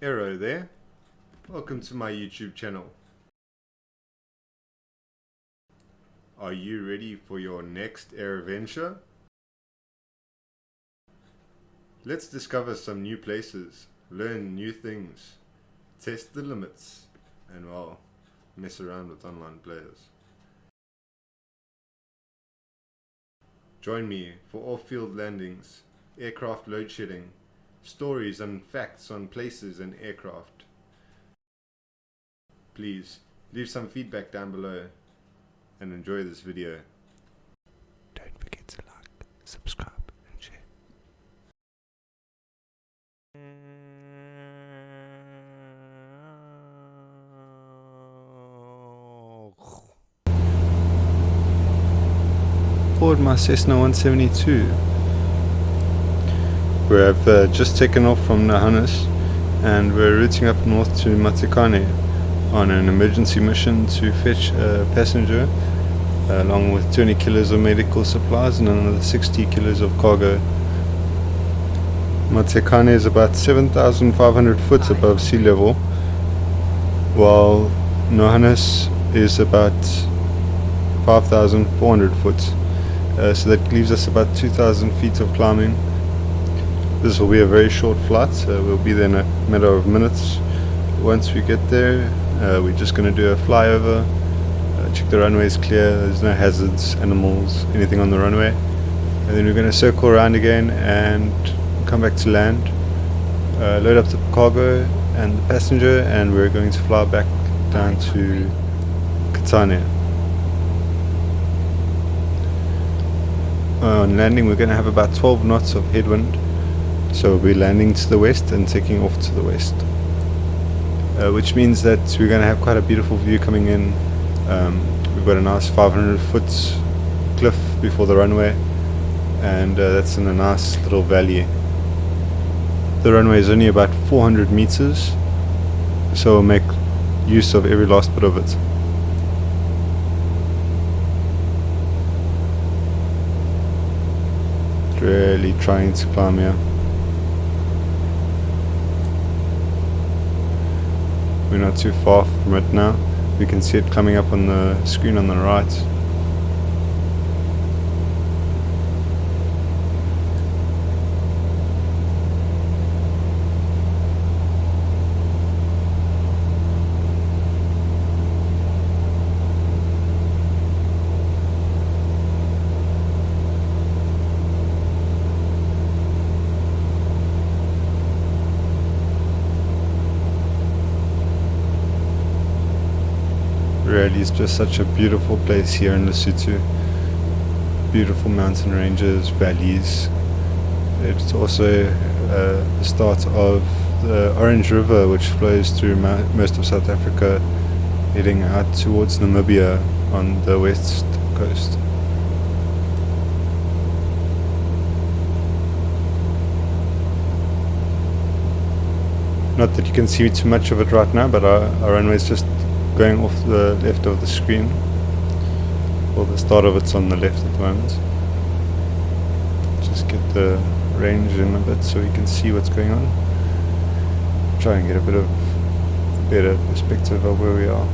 Aero there. Welcome to my YouTube channel. Are you ready for your next air adventure? Let's discover some new places, learn new things, test the limits, and well, mess around with online players. Join me for off-field landings, aircraft load shedding, stories and facts on places and aircraft. Please leave some feedback down below and enjoy this video. Don't forget to like, subscribe and share. Board my Cessna 172. We have just taken off from Mountainous and we're routing up north to Matekane on an emergency mission to fetch a passenger along with 20 kilos of medical supplies and another 60 kilos of cargo. Matekane is about 7,500 foot above sea level, while Mountainous is about 5,400 foot. So that leaves us about 2,000 feet of climbing. This will be a very short flight, we'll be there in a matter of minutes. Once we get there, we're just going to do a flyover, check the runways clear, there's no hazards, animals, anything on the runway. And then we're going to circle around again and come back to land, load up the cargo and the passenger, and we're going to fly back down to Matekane. On landing we're going to have about 12 knots of headwind, so we'll be landing to the west and taking off to the west, which means that we're going to have quite a beautiful view coming in. We've got a nice 500 foot cliff before the runway, and that's in a nice little valley. The runway is only about 400 meters, so we'll make use of every last bit of it. Really trying to climb here. We're not too far from it now. We can see it coming up on the screen on the right. Really, it's just such a beautiful place here in Lesotho. Beautiful mountain ranges, valleys. It's also the start of the Orange River, which flows through most of South Africa, heading out towards Namibia on the west coast. Not that you can see too much of it right now, but our runway is just going off the left of the screen. Well, the start of it's on the left at the moment. Just get the range in a bit so you can see what's going on. Try and get a bit of better perspective of where we are.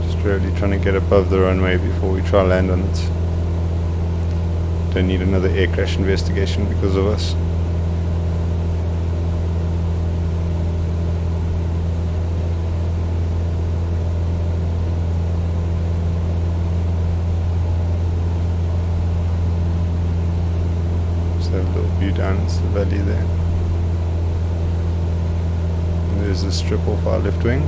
Just really trying to get above the runway before we try land on it. Don't need another air crash investigation because of us. Have a little view down into the valley there. And there's a strip off our left wing.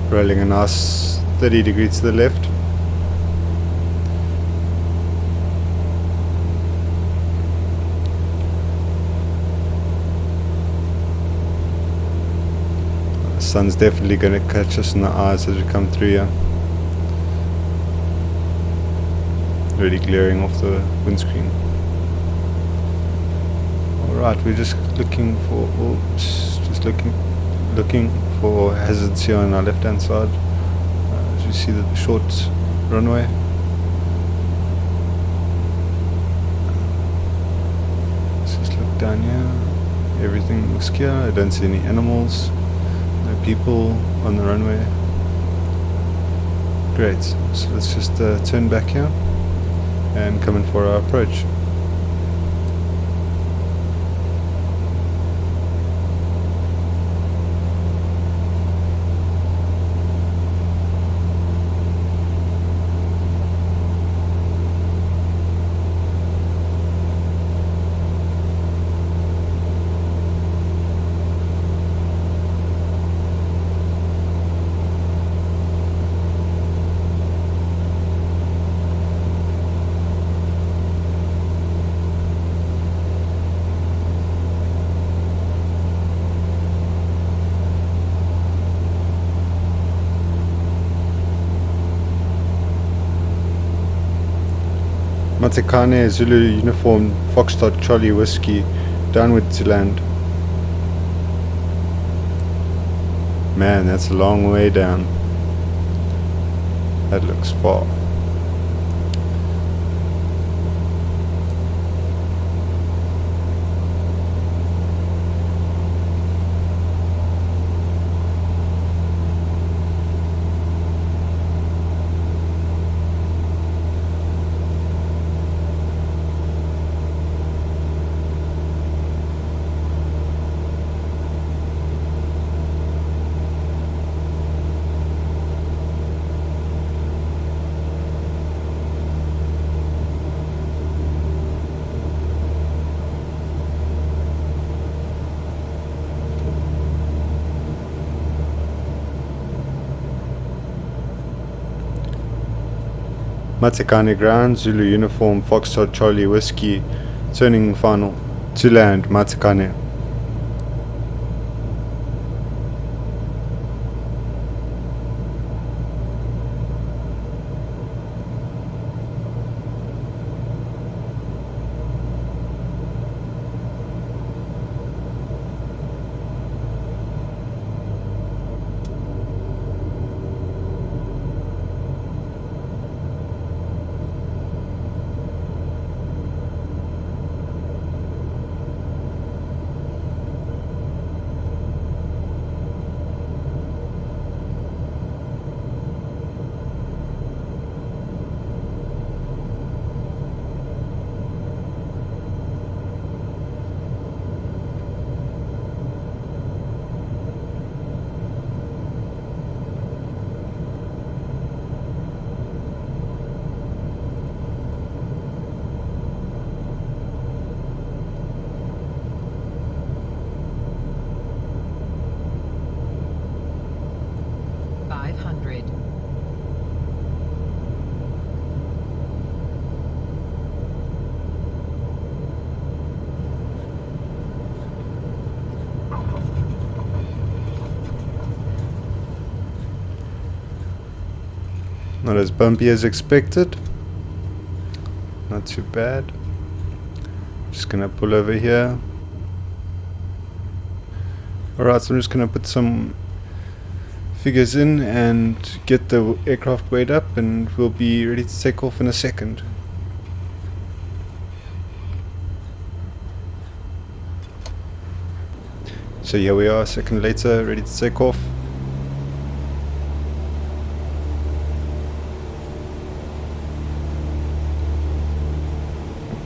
Rolling a nice 30 degrees to the left. The sun's definitely going to catch us in the eyes as we come through here. really glaring off the windscreen. Alright, we're just looking for, looking for hazards here on our left hand side. As you see the short runway. Let's just look down here. Everything looks clear. I don't see any animals, no people on the runway. Great, so let's just turn back here and come in for our approach. Matekane, Zulu uniform, Foxtrot Charlie Whiskey, downward to land. Man, that's a long way down. That looks far. Matekane ground, Zulu uniform, Foxtrot Charlie Whiskey, turning final, to land, Matekane. Not as bumpy as expected. Not too bad. Just gonna pull over here. Alright, so I'm just gonna put some figures in and get the aircraft weighed up, and we'll be ready to take off in a second. So here we are, a second later, ready to take off.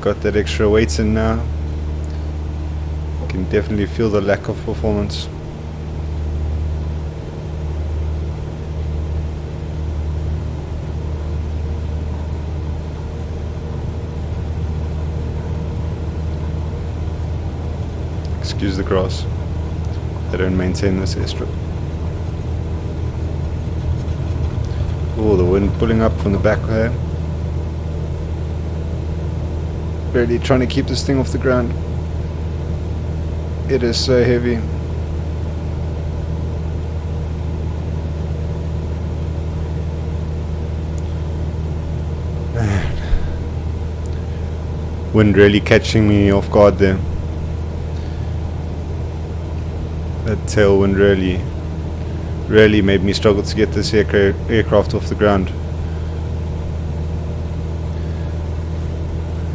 Got that extra weight in now. Can definitely feel the lack of performance. Excuse the grass. They don't maintain this airstrip. Oh, the wind pulling up from the back there. Really trying to keep this thing off the ground. It is so heavy. Man, Wind really catching me off guard there. That tailwind really made me struggle to get this aircraft off the ground.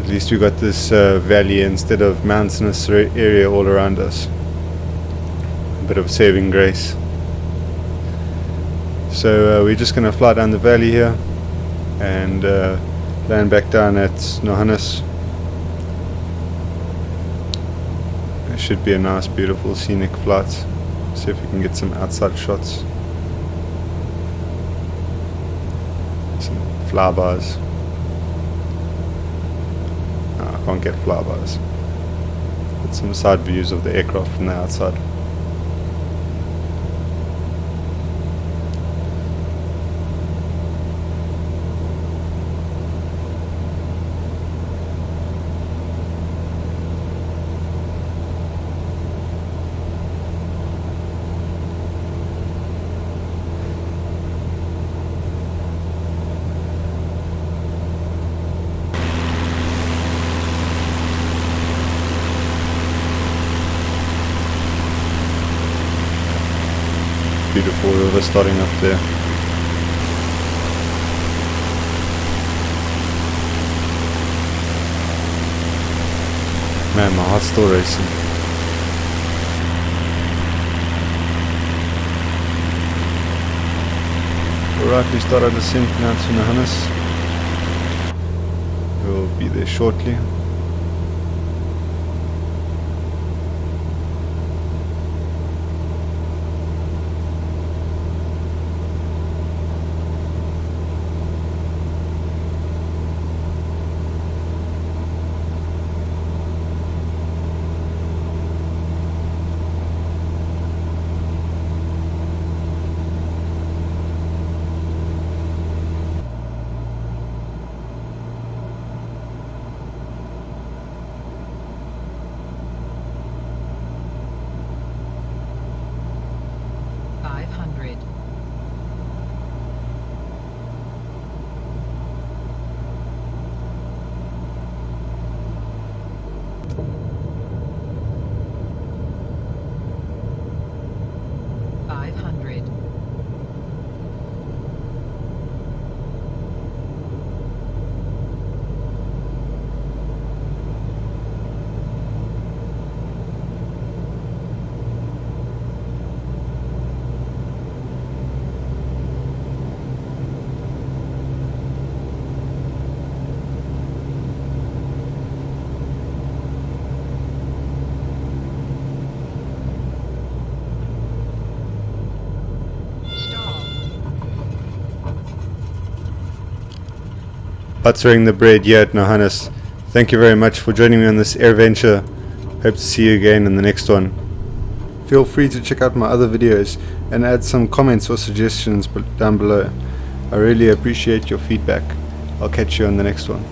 At least we got this valley instead of mountainous area all around us. A bit of saving grace. So we're just going to fly down the valley here and land back down at Mountainous. It should be a nice, beautiful, scenic flight. See if we can get some outside shots. Some flybys. No, I can't get flybys. Get some side views of the aircraft from the outside. Beautiful river starting up there. Man, my heart's still racing. Alright, we start our descent now to Mountainous. We'll be there shortly. Buttering the bread here at Mountainous. Thank you very much for joining me on this air venture. Hope to see you again in the next one. Feel free to check out my other videos and add some comments or suggestions down below. I really appreciate your feedback. I'll catch you on the next one.